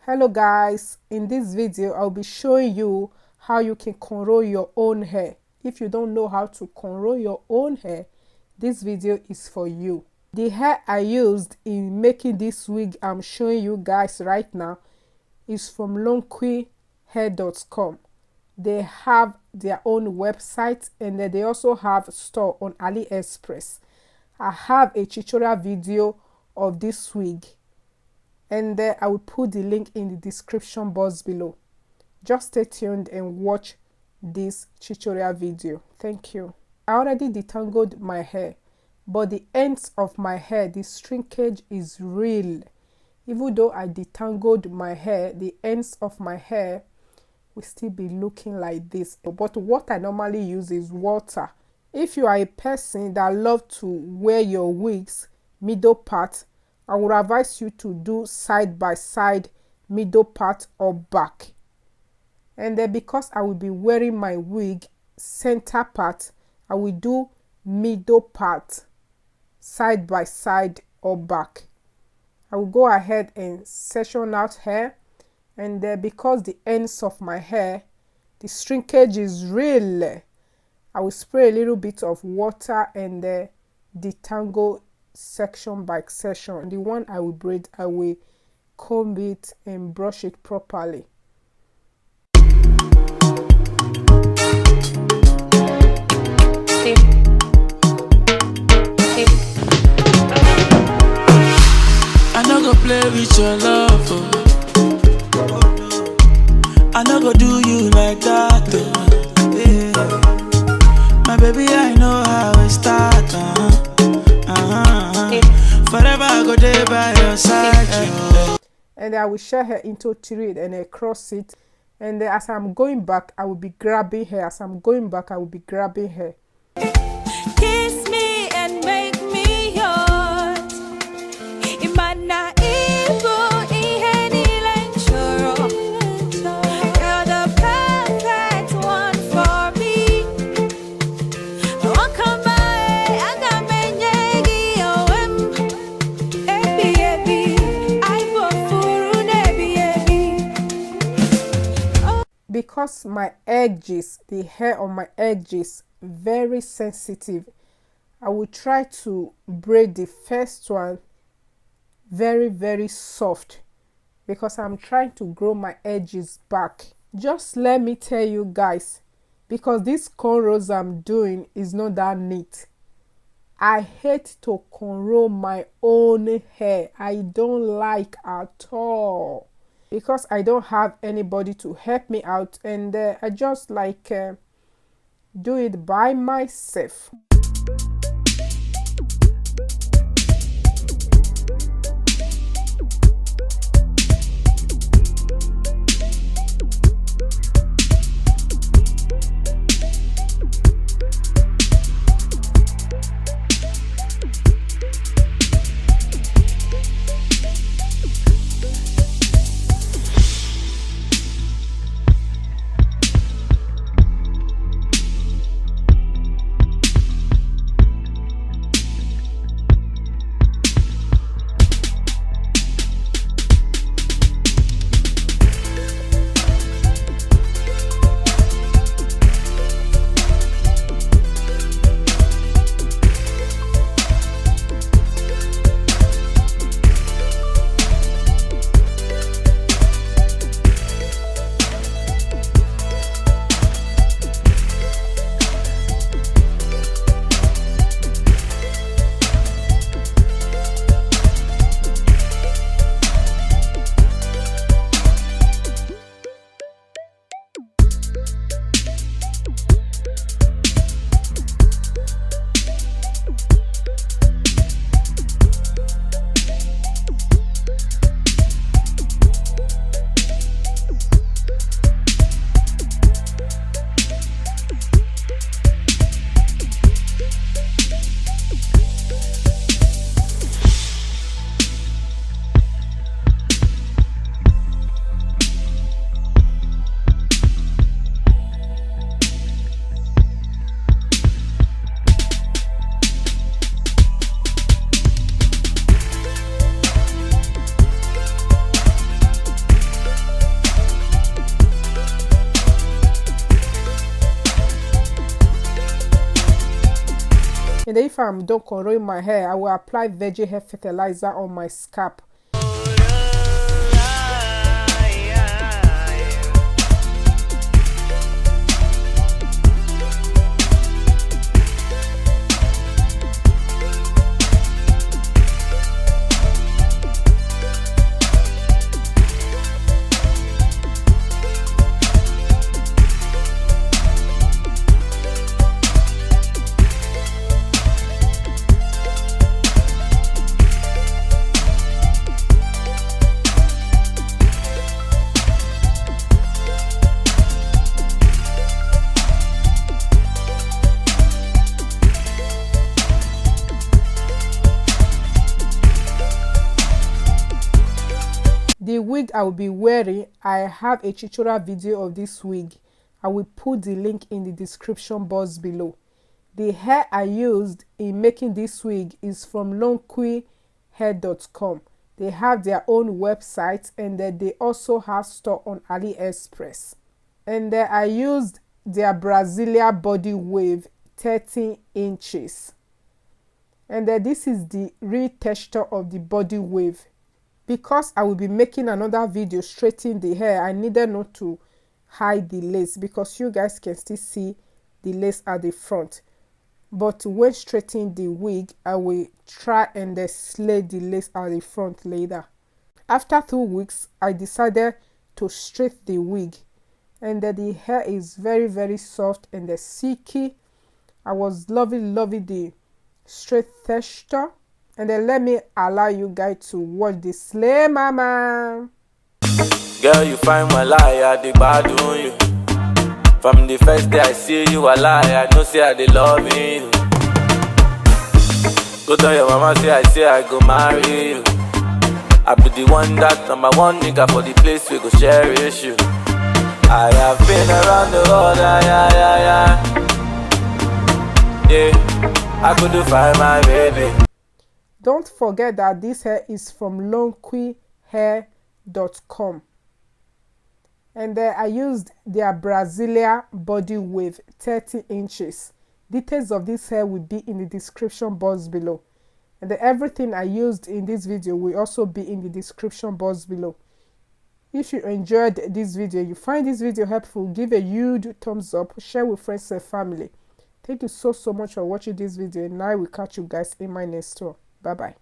Hello guys, in this video I'll be showing you how you can cornrow your own hair. If you don't know how to cornrow your own hair, this video is for you. The hair I used in making this wig I'm showing you guys right now is from longqihair.com. They have their own website and then they also have a store on AliExpress. I have a tutorial video of this wig and then I will put the link in the description box below. Just stay tuned and watch this tutorial video. Thank you. I already detangled my hair, but the ends of my hair, the shrinkage is real. Even though I detangled my hair, the ends of my hair will still be looking like this. But what I normally use is water. If you are a person that loves to wear your wigs middle part, I would advise you to do side by side, middle part or back. And then because I will be wearing my wig center part, I will do middle part, side by side or back. I will go ahead and section out hair, and then because the ends of my hair, the shrinkage is real, I will spray a little bit of water and detangle section by section. The one I will braid, I will comb it and brush it properly. I no go play with your love, oh. I no go do you like that, oh. Yeah. My baby, I know how it start, Forever I go there by your side, And I will share her into three and I cross it. And then as I'm going back, I will be grabbing her. As I'm going back, I will be grabbing her. Kiss me and make me yours. Imana ibu iheni lenchoro. You're the perfect one for me. Wakamae agamenyegi owem. Ebi ebi, aibofuru nebi ebi. Because my edges, the hair on my edges, very sensitive, I will try to braid the first one very soft because I'm trying to grow my edges back. Just let me tell you guys, because this cornrows I'm doing is not that neat. I hate to cornrow my own hair. I don't like at all because I don't have anybody to help me out, and I just like do it by myself. And if I'm done cornrowing my hair, I will apply veggie hair fertilizer on my scalp. The wig I will be wearing, I have a tutorial video of this wig. I will put the link in the description box below. The hair I used in making this wig is from longqihair.com. They have their own website, and they also have store on AliExpress. And I used their Brazilian body wave 13 inches. And this is the real texture of the body wave. Because I will be making another video straightening the hair, I needed not to hide the lace because you guys can still see the lace at the front. But when straightening the wig, I will try and slay the lace at the front later. After 2 weeks, I decided to straighten the wig, and the hair is very soft and silky. I was loving the straight texture. And then let me allow you guys to watch the Slay Mama. Girl, you find my lie, I dey bad on you. From the first day I see you, I lie, I know say I dey love you. Go tell your mama, say I go marry you. I be the one that number one nigga for the place we go cherish you. I have been around the world, yeah. I couldn't find my baby. Don't forget that this hair is from longqihair.com. And I used their Brazilian body wave 30 inches. Details of this hair will be in the description box below. And everything I used in this video will also be in the description box below. If you enjoyed this video, you find this video helpful, give a huge thumbs up, share with friends and family. Thank you so much for watching this video, and I will catch you guys in my next one. Bye bye.